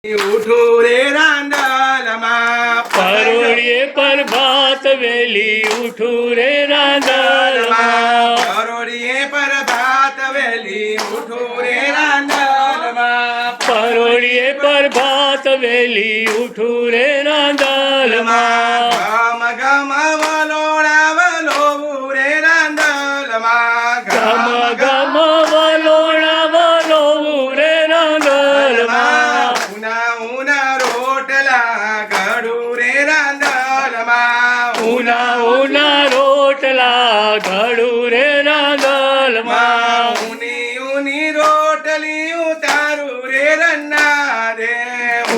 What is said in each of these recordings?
ઉઠું રે રાંદલમાં પરોળીએ પર ભાત વેલી ઉઠું રે રાંદલમાં. પરોળીએ પર ભાત વેલી ઉઠું રે રાંદલમાં પરોળીએ પર ભાત વેલી ઉઠું રે રાંદલમાં. ગમ ગમ વલોણા વલોવું રે રાંદલમાં ગમ ગમ વલોણા વલોવું રે રાંદલમાં. ઉના ઉના રોટલા ઘડું રે રાંદલમાં ઉના ઉના રોટલા ઘડું રે રાંદલમાં. ઉની ઉની રોટલી ઉતારું રે રન્ના દે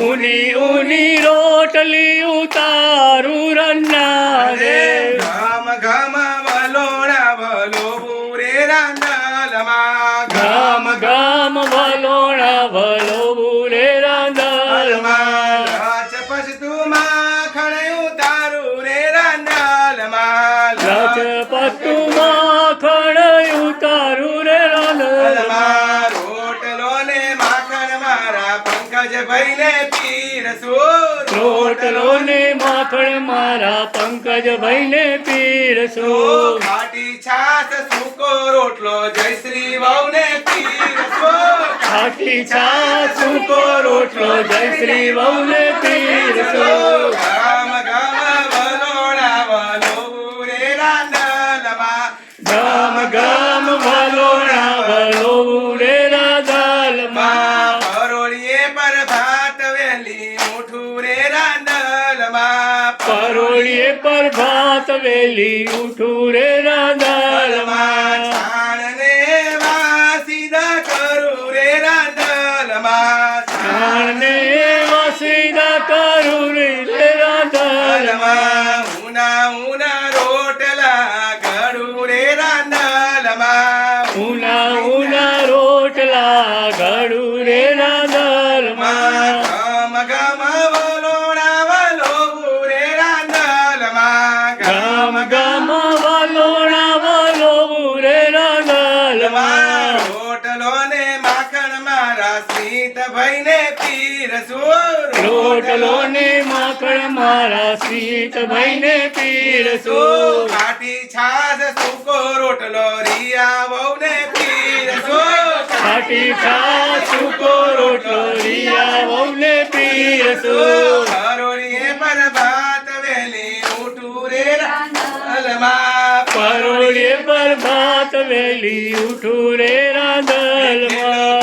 ઉની ઉની રોટલી ઉતારું રન્ના રે. ગમ ગમ વલોણા વલોવું રે રાંદલમાં ગમ ગમ વલોણા વલોવું રે રાંદલમાં. રાજપસતું માખણ ઉતારું રે રાંદલમાં રાજપતું માખણ ઉતારું રે રાંદલમાં. રોટલો ને માખણ મારા પંકજભાઈ ને પીરસું રોટલો ને માખણ મારા પંકજભાઈ ને પીરસો. ખાટી છાસ સૂકો રોટલો જયશ્રી વહુ ને પીરસો ખાટી છાશ સૂકો રોટલો જયશ્રી વહુને પીરસો. ગામ ગામ વલોણા વલોવું રે રાંદલમાં ગમ ગમ વલોણા વલોવું રે રાંદલમાં. પરોળીએ પર ભાત વેલી ઉઠું રે રાંદલમાં પરોળીએ પર ભાત વેલી ઉઠું રે રાંદલમાં. છાણને વાસીદા કરું રે રાંદલમાં છાણને વસીદા કરું રે રાંદલમાં. ઉના ઉના રોટલા ઘડું રે રાંદલમાં ઉના ઉના રોટલા ઘડું રે રાંદલમાં. ગમ ગમ વલોણા વલોવું રે રાંદલમાં ગમ ગમ વલોણા વલોવું રે રાંદલમાં. રોટલો ને માખણ મારા સ્મિતભાઈ ને પીરસું રોટલો ને માખણ મારા સીતભાઈ ને પીરસો. ખાટી છાસ સૂકો રોટલો રિયા વહુ ને પીરસો ખાટી છાશ સૂકો રોટલો રિયા વહુને પીરસો. પરોળીએ પર ભાત વેલી ઉઠું રે રાંદલમાં પરોળીએ પર ભાત વેલી ઉઠું રે રાંદલમાં.